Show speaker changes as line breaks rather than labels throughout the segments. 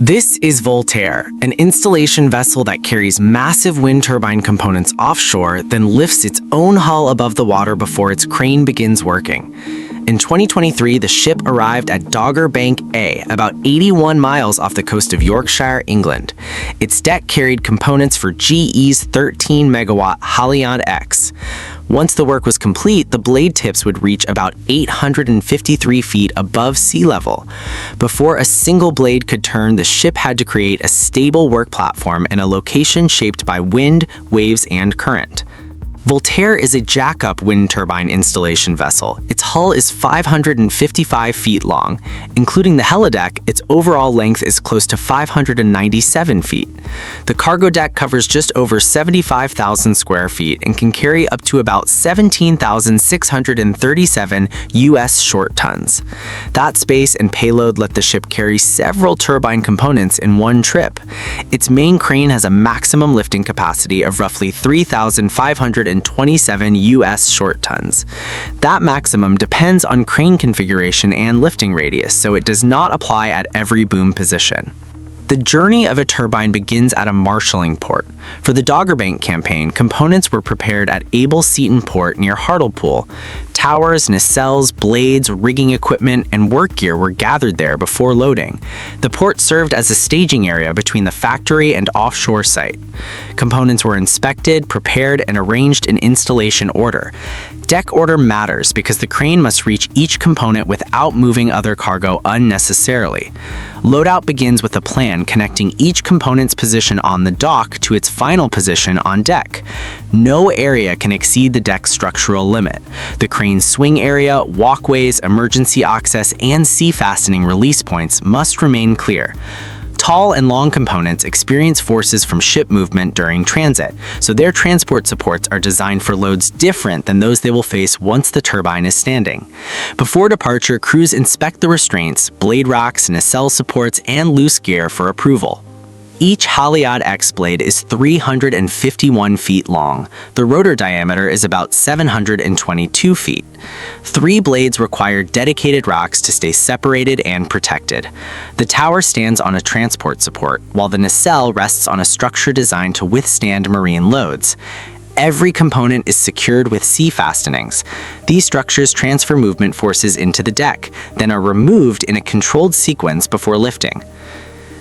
This is 𝗤𝗂𝗃, an installation vessel that carries massive wind turbine components offshore, then lifts its own hull above the water before its crane begins working. In 2023, the ship arrived at Dogger Bank A, about 81 miles off the coast of Yorkshire, England. Its deck carried components for GE's 13 megawatt 𝗤𝗂𝗃𝗀𝗃𝗃. Once the work was complete, the blade tips would reach about 853 feet above sea level. Before a single blade could turn, the ship had to create a stable work platform in a location shaped by wind, waves, and current. 𝗤𝗂𝗃 is a jack-up wind turbine installation vessel. Its hull is 555 feet long. Including the helideck, its overall length is close to 597 feet. The cargo deck covers just over 75,000 square feet and can carry up to about 17,637 U.S. short tons. That space and payload let the ship carry several turbine components in one trip. Its main crane has a maximum lifting capacity of roughly 3,527 U.S. short tons. That maximum depends on crane configuration and lifting radius, so it does not apply at every boom position. The journey of a turbine begins at a marshalling port. For the Dogger Bank campaign, components were prepared at 𝗤𝗂𝗃𝗃 port near Hartlepool. Towers, nacelles, blades, rigging equipment, and work gear were gathered there before loading. The port served as a staging area between the factory and offshore site. Components were inspected, prepared, and arranged in installation order. Deck order matters because the crane must reach each component without moving other cargo unnecessarily. Loadout begins with a plan connecting each component's position on the dock to its final position on deck. No area can exceed the deck's structural limit. The crane's swing area, walkways, emergency access, and sea fastening release points must remain clear. Tall and long components experience forces from ship movement during transit, so their transport supports are designed for loads different than those they will face once the turbine is standing. Before departure, crews inspect the restraints, blade racks, nacelle supports, and loose gear for approval. Each 𝗤𝗂𝗃𝗃𝗃 blade is 351 feet long. The rotor diameter is about 722 feet. 3 blades require dedicated racks to stay separated and protected. The tower stands on a transport support, while the nacelle rests on a structure designed to withstand marine loads. Every component is secured with sea fastenings. These structures transfer movement forces into the deck, then are removed in a controlled sequence before lifting.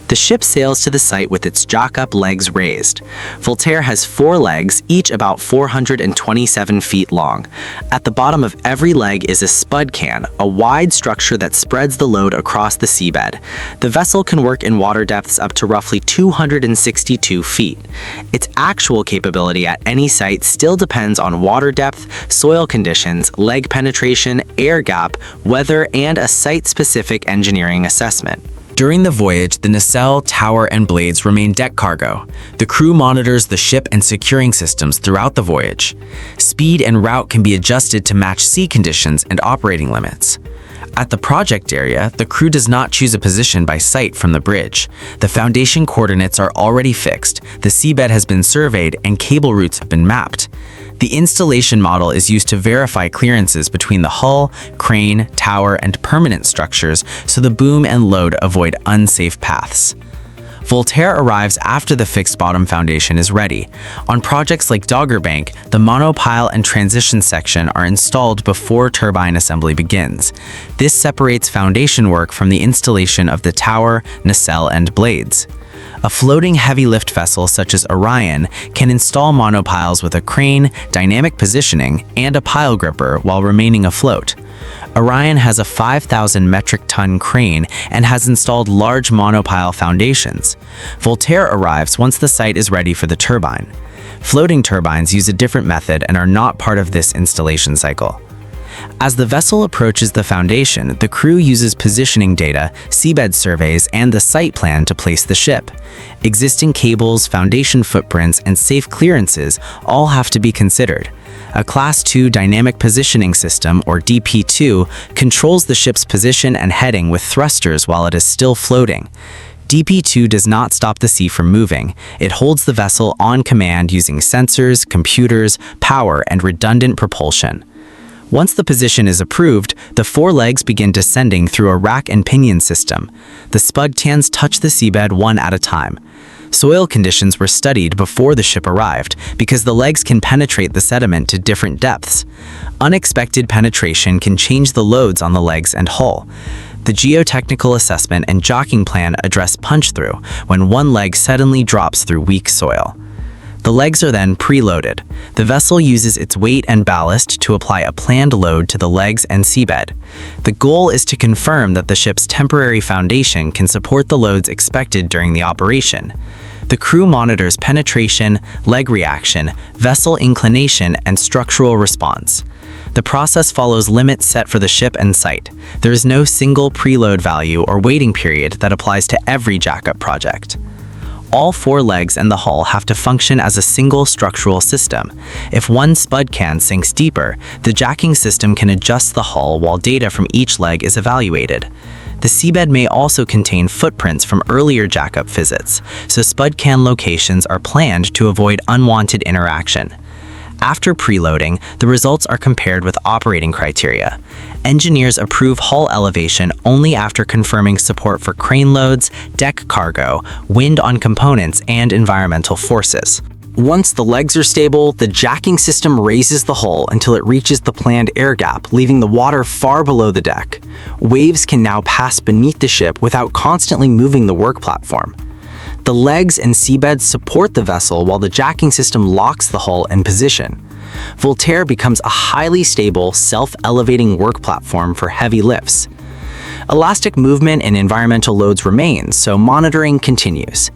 The ship sails to the site with its jack-up legs raised. 𝗤𝗂𝗃 has 4 legs, each about 427 feet long. At the bottom of every leg is a spud can, a wide structure that spreads the load across the seabed. The vessel can work in water depths up to roughly 262 feet. Its actual capability at any site still depends on water depth, soil conditions, leg penetration, air gap, weather, and a site-specific engineering assessment. During the voyage, the nacelle, tower, and blades remain deck cargo. The crew monitors the ship and securing systems throughout the voyage. Speed and route can be adjusted to match sea conditions and operating limits. At the project area, the crew does not choose a position by sight from the bridge. The foundation coordinates are already fixed, the seabed has been surveyed, and cable routes have been mapped. The installation model is used to verify clearances between the hull, crane, tower, and permanent structures so the boom and load avoid unsafe paths. 𝗤𝗂𝗃 arrives after the fixed bottom foundation is ready. On projects like Dogger Bank, the monopile and transition section are installed before turbine assembly begins. This separates foundation work from the installation of the tower, nacelle, and blades. A floating heavy lift vessel such as Orion can install monopiles with a crane, dynamic positioning, and a pile gripper while remaining afloat. Orion has a 5,000 metric ton crane and has installed large monopile foundations. 𝗤𝗂𝗃 arrives once the site is ready for the turbine. Floating turbines use a different method and are not part of this installation cycle. As the vessel approaches the foundation, the crew uses positioning data, seabed surveys, and the site plan to place the ship. Existing cables, foundation footprints, and safe clearances all have to be considered. A Class 2 dynamic positioning system, or DP2, controls the ship's position and heading with thrusters while it is still floating. DP2 does not stop the sea from moving. It holds the vessel on command using sensors, computers, power, and redundant propulsion. Once the position is approved, the 4 legs begin descending through a rack and pinion system. The 𝗤𝗂𝗀𝗃𝗀𝗃 touch the seabed one at a time. Soil conditions were studied before the ship arrived because the legs can penetrate the sediment to different depths. Unexpected penetration can change the loads on the legs and hull. The geotechnical assessment and docking plan address punch-through when one leg suddenly drops through weak soil. The legs are then preloaded. The vessel uses its weight and ballast to apply a planned load to the legs and seabed. The goal is to confirm that the ship's temporary foundation can support the loads expected during the operation. The crew monitors penetration, leg reaction, vessel inclination, and structural response. The process follows limits set for the ship and site. There is no single preload value or waiting period that applies to every jackup project. All 4 legs and the hull have to function as a single structural system. If one 𝗤𝗏𝗀𝗀𝗃 sinks deeper, the jacking system can adjust the hull while data from each leg is evaluated. The seabed may also contain footprints from earlier jackup visits, so 𝗤𝗏𝗀𝗃 locations are planned to avoid unwanted interaction. After preloading, the results are compared with operating criteria. Engineers approve hull elevation only after confirming support for crane loads, deck cargo, wind on components, and environmental forces. Once the legs are stable, the jacking system raises the hull until it reaches the planned air gap, leaving the water far below the deck. Waves can now pass beneath the ship without constantly moving the work platform. The legs and seabed support the vessel while the jacking system locks the hull in position. 𝗤𝗏𝗀𝗃𝗀𝗃 becomes a highly stable, self-elevating work platform for heavy lifts. Elastic movement and environmental loads remain, so monitoring continues.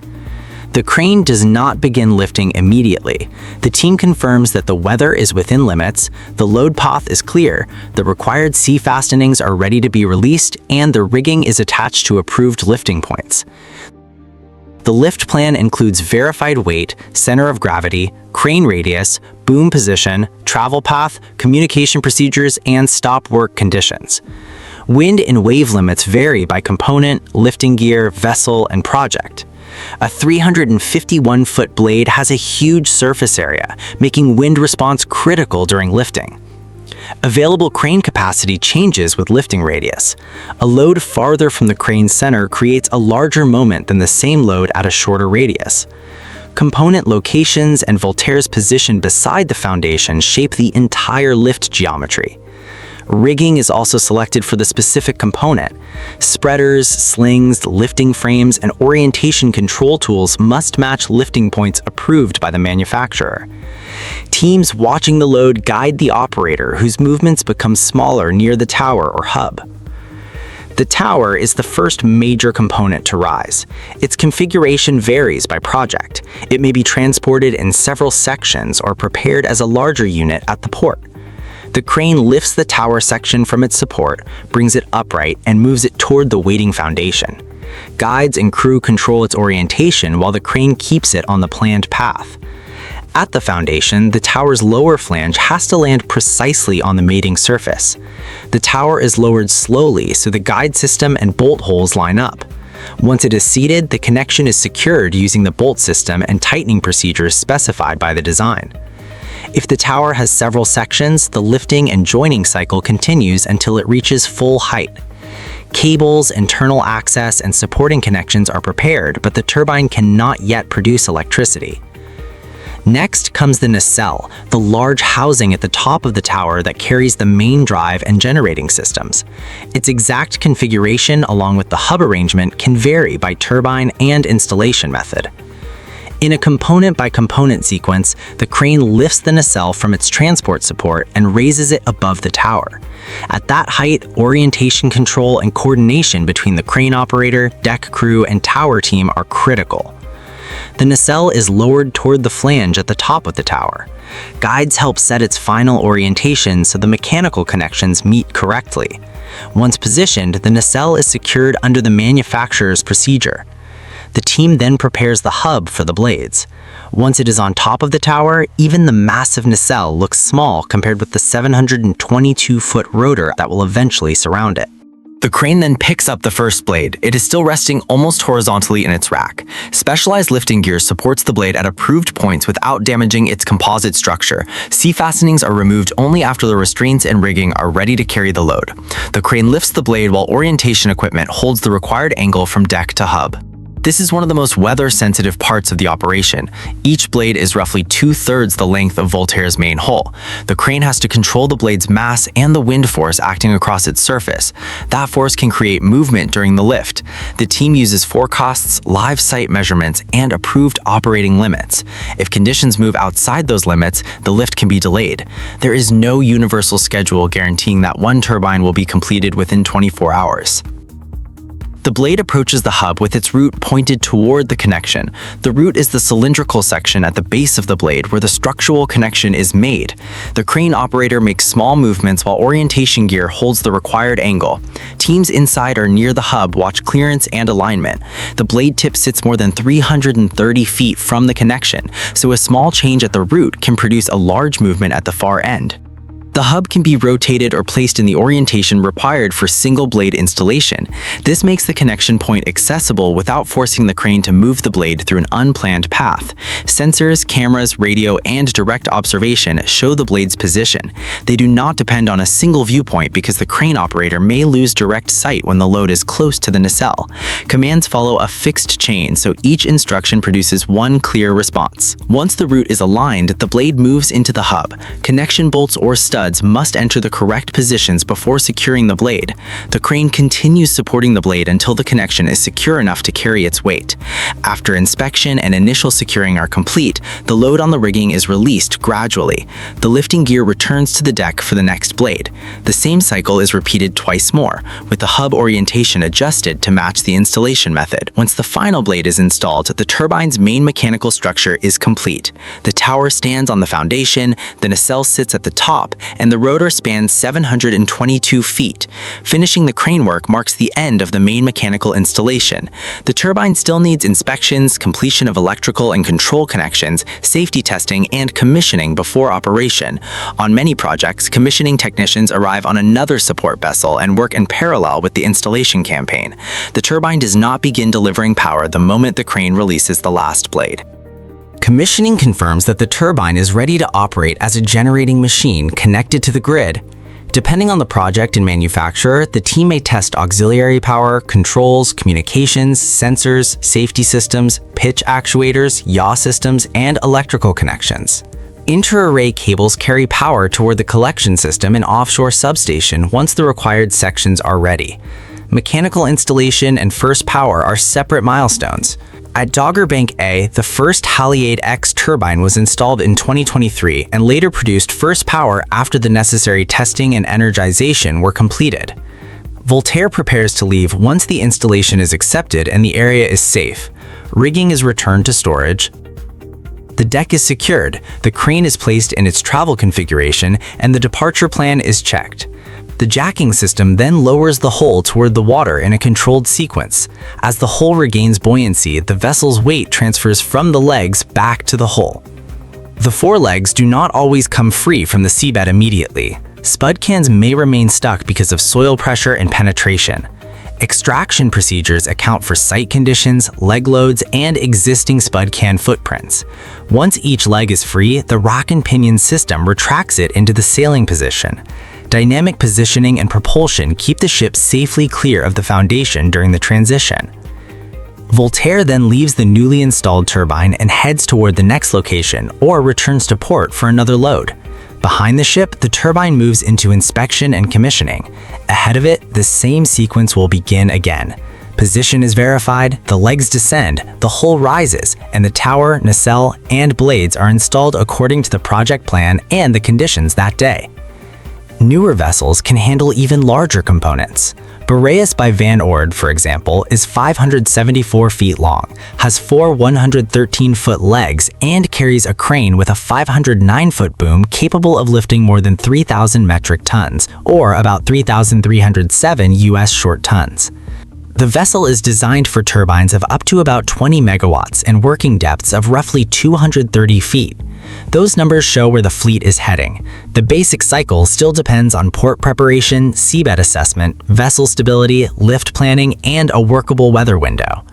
The crane does not begin lifting immediately. The team confirms that the weather is within limits, the load path is clear, the required sea fastenings are ready to be released, and the rigging is attached to approved lifting points. The lift plan includes verified weight, center of gravity, crane radius, boom position, travel path, communication procedures, and stop work conditions. Wind and wave limits vary by component, lifting gear, vessel, and project. A 351-foot blade has a huge surface area, making wind response critical during lifting. Available crane capacity changes with lifting radius. A load farther from the crane's center creates a larger moment than the same load at a shorter radius. Component locations and 𝗤𝗏𝗀𝗃𝗀𝗃's position beside the foundation shape the entire lift geometry. Rigging is also selected for the specific component. Spreaders, slings, lifting frames, and orientation control tools must match lifting points approved by the manufacturer. Teams watching the load guide the operator, whose movements become smaller near the tower or hub. The tower is the first major component to rise. Its configuration varies by project. It may be transported in several sections or prepared as a larger unit at the port. The crane lifts the tower section from its support, brings it upright, and moves it toward the waiting foundation. Guides and crew control its orientation while the crane keeps it on the planned path. At the foundation, the tower's lower flange has to land precisely on the mating surface. The tower is lowered slowly so the guide system and bolt holes line up. Once it is seated, the connection is secured using the bolt system and tightening procedures specified by the design. If the tower has several sections, the lifting and joining cycle continues until it reaches full height. Cables, internal access, and supporting connections are prepared, but the turbine cannot yet produce electricity. Next comes the nacelle, the large housing at the top of the tower that carries the main drive and generating systems. Its exact configuration, along with the hub arrangement, can vary by turbine and installation method. In a component-by-component sequence, the crane lifts the nacelle from its transport support and raises it above the tower. At that height, orientation control and coordination between the crane operator, deck crew, and tower team are critical. The nacelle is lowered toward the flange at the top of the tower. Guides help set its final orientation so the mechanical connections meet correctly. Once positioned, the nacelle is secured under the manufacturer's procedure. The team then prepares the hub for the blades. Once it is on top of the tower, even the massive nacelle looks small compared with the 722-foot rotor that will eventually surround it. The crane then picks up the first blade. It is still resting almost horizontally in its rack. Specialized lifting gear supports the blade at approved points without damaging its composite structure. C-fastenings are removed only after the restraints and rigging are ready to carry the load. The crane lifts the blade while orientation equipment holds the required angle from deck to hub. This is one of the most weather-sensitive parts of the operation. Each blade is roughly 2/3 the length of Voltaire's main hull. The crane has to control the blade's mass and the wind force acting across its surface. That force can create movement during the lift. The team uses forecasts, live site measurements, and approved operating limits. If conditions move outside those limits, the lift can be delayed. There is no universal schedule guaranteeing that one turbine will be completed within 24 hours. The blade approaches the hub with its root pointed toward the connection. The root is the cylindrical section at the base of the blade where the structural connection is made. The crane operator makes small movements while orientation gear holds the required angle. Teams inside or near the hub watch clearance and alignment. The blade tip sits more than 330 feet from the connection, so a small change at the root can produce a large movement at the far end. The hub can be rotated or placed in the orientation required for single blade installation. This makes the connection point accessible without forcing the crane to move the blade through an unplanned path. Sensors, cameras, radio, and direct observation show the blade's position. They do not depend on a single viewpoint because the crane operator may lose direct sight when the load is close to the nacelle. Commands follow a fixed chain, so each instruction produces one clear response. Once the root is aligned, the blade moves into the hub. Connection bolts or studs must enter the correct positions before securing the blade. The crane continues supporting the blade until the connection is secure enough to carry its weight. After inspection and initial securing are complete, the load on the rigging is released gradually. The lifting gear returns to the deck for the next blade. The same cycle is repeated twice more, with the hub orientation adjusted to match the installation method. Once the final blade is installed, the turbine's main mechanical structure is complete. The tower stands on the foundation, the nacelle sits at the top, and the rotor spans 722 feet. Finishing the crane work marks the end of the main mechanical installation. The turbine still needs inspections, completion of electrical and control connections, safety testing, and commissioning before operation. On many projects, commissioning technicians arrive on another support vessel and work in parallel with the installation campaign. The turbine does not begin delivering power the moment the crane releases the last blade. Commissioning confirms that the turbine is ready to operate as a generating machine connected to the grid. Depending on the project and manufacturer, the team may test auxiliary power, controls, communications, sensors, safety systems, pitch actuators, yaw systems, and electrical connections. Inter-array cables carry power toward the collection system and offshore substation once the required sections are ready. Mechanical installation and first power are separate milestones. At Dogger Bank A, the first 𝗤𝘂𝗲𝗀𝗃𝗃 turbine was installed in 2023 and later produced first power after the necessary testing and energization were completed. Voltaire prepares to leave once the installation is accepted and the area is safe. Rigging is returned to storage. The deck is secured, the crane is placed in its travel configuration, and the departure plan is checked. The jacking system then lowers the hull toward the water in a controlled sequence. As the hull regains buoyancy, the vessel's weight transfers from the legs back to the hull. The forelegs do not always come free from the seabed immediately. Spud cans may remain stuck because of soil pressure and penetration. Extraction procedures account for site conditions, leg loads, and existing spud can footprints. Once each leg is free, the rack and pinion system retracts it into the sailing position. Dynamic positioning and propulsion keep the ship safely clear of the foundation during the transition. Voltaire then leaves the newly installed turbine and heads toward the next location or returns to port for another load. Behind the ship, the turbine moves into inspection and commissioning. Ahead of it, the same sequence will begin again. Position is verified, the legs descend, the hull rises, and the tower, nacelle, and blades are installed according to the project plan and the conditions that day. Newer vessels can handle even larger components. 𝗤𝗂𝗀𝗃𝗃 by Van Oord, for example, is 574 feet long, has 4 113-foot legs, and carries a crane with a 509-foot boom capable of lifting more than 3,000 metric tons, or about 3,307 US short tons. The vessel is designed for turbines of up to about 20 megawatts and working depths of roughly 230 feet.
Those numbers show where the fleet is heading. The basic cycle still depends on port preparation, seabed assessment, vessel stability, lift planning, and a workable weather window.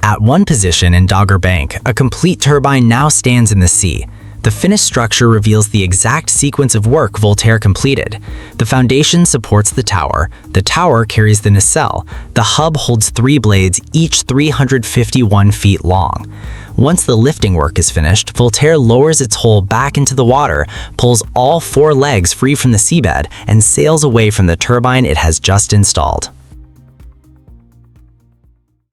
At one position in Dogger Bank, a complete turbine now stands in the sea. The finished structure reveals the exact sequence of work Voltaire completed. The foundation supports the tower carries the nacelle, the hub holds 3 blades, each 351 feet long. Once the lifting work is finished, Voltaire lowers its hull back into the water, pulls all 4 legs free from the seabed, and sails away from the turbine it has just installed.